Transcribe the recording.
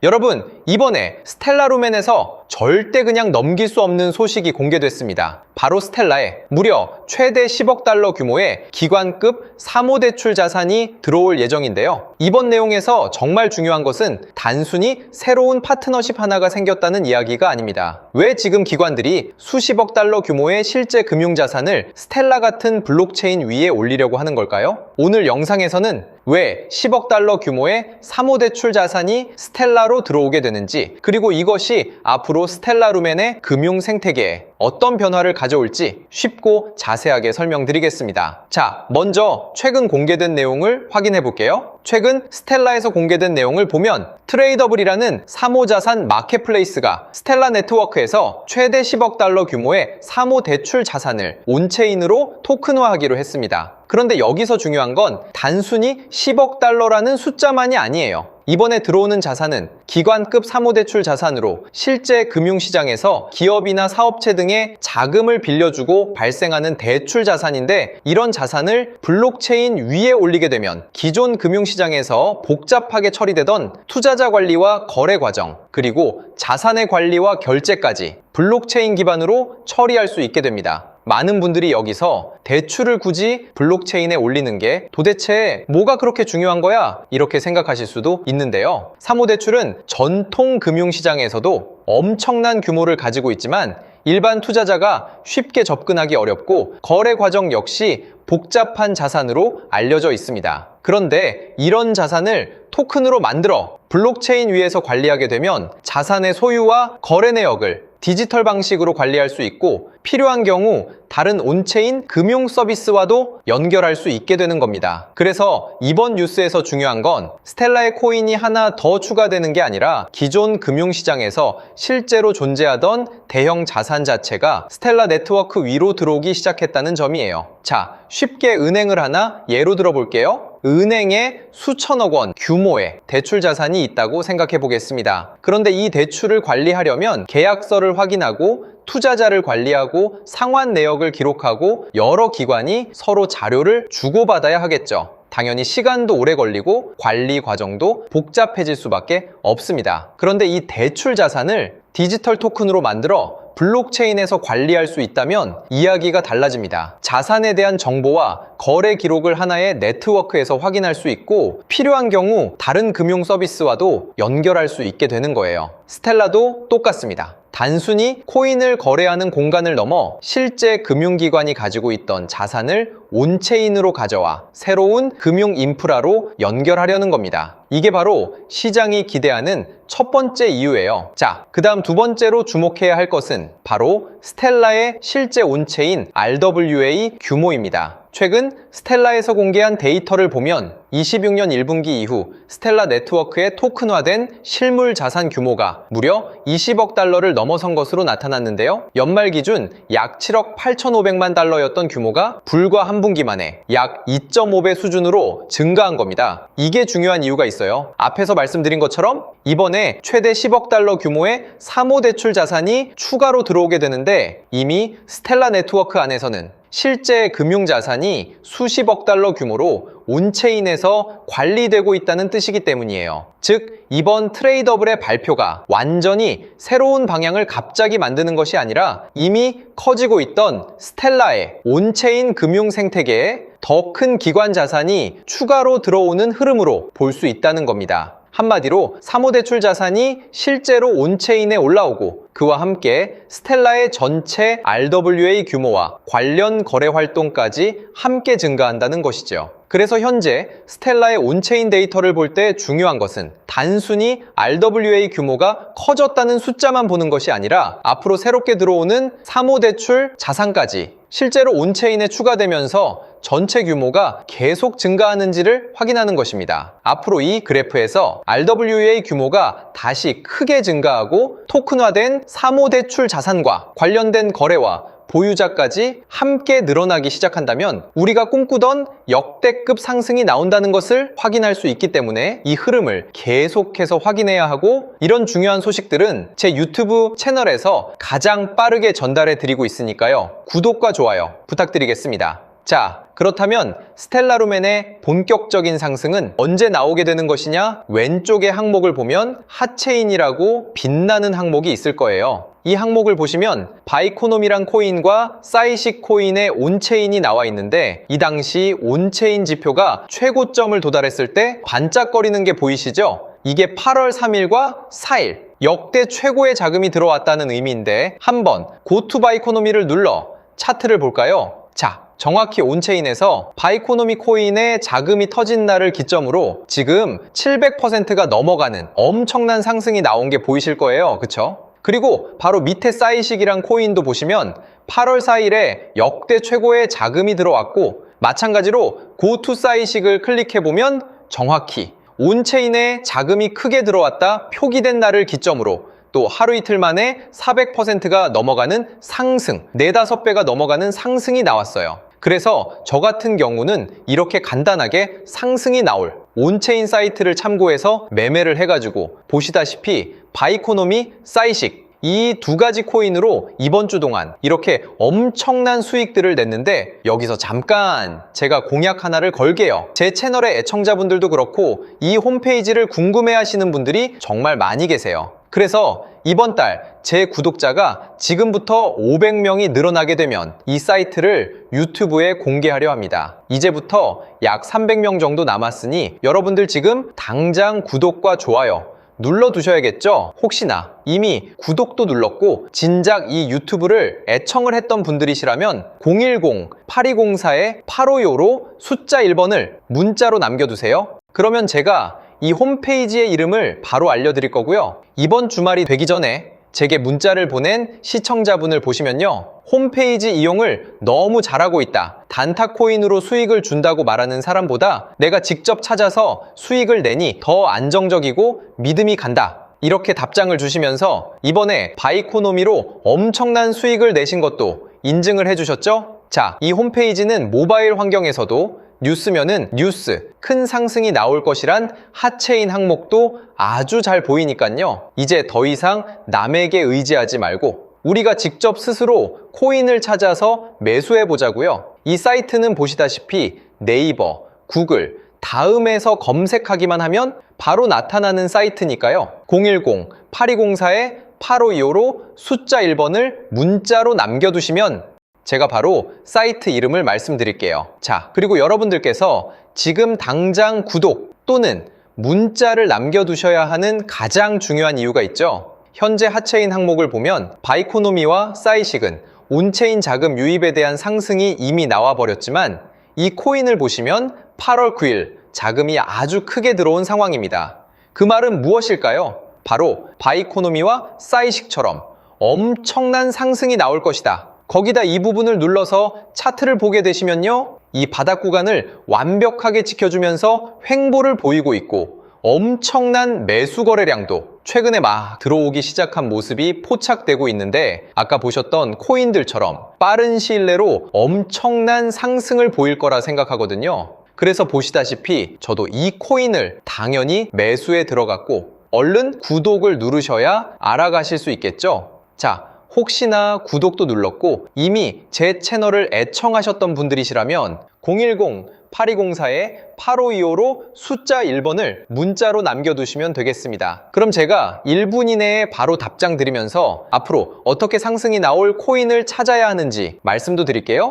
여러분, 이번에 스텔라루멘에서 절대 그냥 넘길 수 없는 소식이 공개됐습니다. 바로 스텔라에 무려 최대 10억 달러 규모의 기관급 사모대출 자산이 들어올 예정인데요. 이번 내용에서 정말 중요한 것은 단순히 새로운 파트너십 하나가 생겼다는 이야기가 아닙니다. 왜 지금 기관들이 수십억 달러 규모의 실제 금융자산을 스텔라 같은 블록체인 위에 올리려고 하는 걸까요? 오늘 영상에서는 왜 10억 달러 규모의 사모대출 자산이 스텔라로 들어오게 되는지, 그리고 이것이 앞으로 스텔라루멘의 금융 생태계에 어떤 변화를 가져올지 쉽고 자세하게 설명드리겠습니다. 자, 먼저 최근 공개된 내용을 확인해 볼게요. 최근 스텔라에서 공개된 내용을 보면 트레이더블이라는 사모자산 마켓플레이스가 스텔라 네트워크에서 최대 10억 달러 규모의 사모대출 자산을 온체인으로 토큰화하기로 했습니다. 그런데 여기서 중요한 건 단순히 10억 달러라는 숫자만이 아니에요. 이번에 들어오는 자산은 기관급 사모대출 자산으로 실제 금융시장에서 기업이나 사업체 등의 자금을 빌려주고 발생하는 대출 자산인데, 이런 자산을 블록체인 위에 올리게 되면 기존 금융시장에서 복잡하게 처리되던 투자자 관리와 거래 과정, 그리고 자산의 관리와 결제까지 블록체인 기반으로 처리할 수 있게 됩니다. 많은 분들이 여기서 대출을 굳이 블록체인에 올리는 게 도대체 뭐가 그렇게 중요한 거야? 이렇게 생각하실 수도 있는데요. 사모대출은 전통 금융시장에서도 엄청난 규모를 가지고 있지만 일반 투자자가 쉽게 접근하기 어렵고 거래 과정 역시 복잡한 자산으로 알려져 있습니다. 그런데 이런 자산을 토큰으로 만들어 블록체인 위에서 관리하게 되면 자산의 소유와 거래 내역을 디지털 방식으로 관리할 수 있고, 필요한 경우 다른 온체인 금융 서비스와도 연결할 수 있게 되는 겁니다. 그래서 이번 뉴스에서 중요한 건 스텔라의 코인이 하나 더 추가되는 게 아니라 기존 금융시장에서 실제로 존재하던 대형 자산 자체가 스텔라 네트워크 위로 들어오기 시작했다는 점이에요. 자, 쉽게 은행을 하나 예로 들어 볼게요. 은행에 수천억 원 규모의 대출 자산이 있다고 생각해 보겠습니다. 그런데 이 대출을 관리하려면 계약서를 확인하고 투자자를 관리하고 상환 내역을 기록하고 여러 기관이 서로 자료를 주고받아야 하겠죠. 당연히 시간도 오래 걸리고 관리 과정도 복잡해질 수밖에 없습니다. 그런데 이 대출 자산을 디지털 토큰으로 만들어 블록체인에서 관리할 수 있다면 이야기가 달라집니다. 자산에 대한 정보와 거래 기록을 하나의 네트워크에서 확인할 수 있고, 필요한 경우 다른 금융 서비스와도 연결할 수 있게 되는 거예요. 스텔라도 똑같습니다. 단순히 코인을 거래하는 공간을 넘어 실제 금융기관이 가지고 있던 자산을 온체인으로 가져와 새로운 금융 인프라로 연결하려는 겁니다. 이게 바로 시장이 기대하는 첫 번째 이유예요. 자, 그 다음 두 번째로 주목해야 할 것은 바로 스텔라의 실제 온체인 RWA 규모입니다. 최근 스텔라에서 공개한 데이터를 보면 26년 1분기 이후 스텔라 네트워크의 토큰화된 실물 자산 규모가 무려 20억 달러를 넘어선 것으로 나타났는데요. 연말 기준 약 7억 8,500만 달러였던 규모가 불과 한 분기 만에 약 2.5배 수준으로 증가한 겁니다. 이게 중요한 이유가 있어요. 앞에서 말씀드린 것처럼 이번에 최대 10억 달러 규모의 사모대출 자산이 추가로 들어오게 되는데, 이미 스텔라 네트워크 안에서는 실제 금융자산이 수십억 달러 규모로 온체인에서 관리되고 있다는 뜻이기 때문이에요. 즉, 이번 트레이더블의 발표가 완전히 새로운 방향을 갑자기 만드는 것이 아니라 이미 커지고 있던 스텔라의 온체인 금융 생태계에 더 큰 기관 자산이 추가로 들어오는 흐름으로 볼 수 있다는 겁니다. 한마디로 사모대출 자산이 실제로 온체인에 올라오고, 그와 함께 스텔라의 전체 RWA 규모와 관련 거래 활동까지 함께 증가한다는 것이죠. 그래서 현재 스텔라의 온체인 데이터를 볼 때 중요한 것은 단순히 RWA 규모가 커졌다는 숫자만 보는 것이 아니라 앞으로 새롭게 들어오는 사모대출 자산까지 실제로 온체인에 추가되면서 전체 규모가 계속 증가하는지를 확인하는 것입니다. 앞으로 이 그래프에서 RWA 규모가 다시 크게 증가하고 토큰화된 사모대출 자산과 관련된 거래와 보유자까지 함께 늘어나기 시작한다면 우리가 꿈꾸던 역대급 상승이 나온다는 것을 확인할 수 있기 때문에 이 흐름을 계속해서 확인해야 하고, 이런 중요한 소식들은 제 유튜브 채널에서 가장 빠르게 전달해 드리고 있으니까요. 구독과 좋아요 부탁드리겠습니다. 자, 그렇다면 스텔라루멘의 본격적인 상승은 언제 나오게 되는 것이냐? 왼쪽의 항목을 보면 핫체인이라고 빛나는 항목이 있을 거예요. 이 항목을 보시면 바이코노미란 코인과 사이식 코인의 온체인이 나와 있는데, 이 당시 온체인 지표가 최고점을 도달했을 때 반짝거리는 게 보이시죠? 이게 8월 3일과 4일 역대 최고의 자금이 들어왔다는 의미인데, 한번 고투바이코노미를 눌러 차트를 볼까요? 자, 정확히 온체인에서 바이코노미 코인의 자금이 터진 날을 기점으로 지금 700%가 넘어가는 엄청난 상승이 나온 게 보이실 거예요. 그쵸? 그리고 바로 밑에 사이식이란 코인도 보시면 8월 4일에 역대 최고의 자금이 들어왔고, 마찬가지로 고투 사이식을 클릭해보면 정확히 온체인에 자금이 크게 들어왔다 표기된 날을 기점으로 또 하루 이틀 만에 400%가 넘어가는 상승, 4-5배가 넘어가는 상승이 나왔어요. 그래서 저 같은 경우는 이렇게 간단하게 상승이 나올 온체인 사이트를 참고해서 매매를 해가지고 보시다시피 바이코노미, 사이식 이 두 가지 코인으로 이번 주 동안 이렇게 엄청난 수익들을 냈는데, 여기서 잠깐 제가 공약 하나를 걸게요. 제 채널의 애청자분들도 그렇고 이 홈페이지를 궁금해하시는 분들이 정말 많이 계세요. 그래서 이번 달 제 구독자가 지금부터 500명이 늘어나게 되면 이 사이트를 유튜브에 공개하려 합니다. 이제부터 약 300명 정도 남았으니 여러분들 지금 당장 구독과 좋아요 눌러두셔야겠죠? 혹시나 이미 구독도 눌렀고 진작 이 유튜브를 애청을 했던 분들이시라면 010-8204-8525로 숫자 1번을 문자로 남겨두세요. 그러면 제가 이 홈페이지의 이름을 바로 알려드릴 거고요. 이번 주말이 되기 전에 제게 문자를 보낸 시청자분을 보시면요, 홈페이지 이용을 너무 잘하고 있다, 단타 코인으로 수익을 준다고 말하는 사람보다 내가 직접 찾아서 수익을 내니 더 안정적이고 믿음이 간다, 이렇게 답장을 주시면서 이번에 바이코노미로 엄청난 수익을 내신 것도 인증을 해주셨죠? 자, 이 홈페이지는 모바일 환경에서도 뉴스면은 뉴스, 큰 상승이 나올 것이란 핫체인 항목도 아주 잘 보이니까요. 이제 더 이상 남에게 의지하지 말고 우리가 직접 스스로 코인을 찾아서 매수해 보자고요. 이 사이트는 보시다시피 네이버, 구글, 다음에서 검색하기만 하면 바로 나타나는 사이트니까요. 010-8204-8525로 숫자 1번을 문자로 남겨두시면 제가 바로 사이트 이름을 말씀드릴게요. 자, 그리고 여러분들께서 지금 당장 구독 또는 문자를 남겨두셔야 하는 가장 중요한 이유가 있죠. 현재 핫체인 항목을 보면 바이코노미와 사이식은 온체인 자금 유입에 대한 상승이 이미 나와버렸지만, 이 코인을 보시면 8월 9일 자금이 아주 크게 들어온 상황입니다. 그 말은 무엇일까요? 바로 바이코노미와 사이식처럼 엄청난 상승이 나올 것이다. 거기다 이 부분을 눌러서 차트를 보게 되시면요, 이 바닥 구간을 완벽하게 지켜주면서 횡보를 보이고 있고 엄청난 매수 거래량도 최근에 막 들어오기 시작한 모습이 포착되고 있는데, 아까 보셨던 코인들처럼 빠른 시일 내로 엄청난 상승을 보일 거라 생각하거든요. 그래서 보시다시피 저도 이 코인을 당연히 매수에 들어갔고 얼른 구독을 누르셔야 알아가실 수 있겠죠. 자, 혹시나 구독도 눌렀고 이미 제 채널을 애청하셨던 분들이시라면 010-8204-8525로 숫자 1번을 문자로 남겨두시면 되겠습니다. 그럼 제가 1분 이내에 바로 답장 드리면서 앞으로 어떻게 상승이 나올 코인을 찾아야 하는지 말씀도 드릴게요.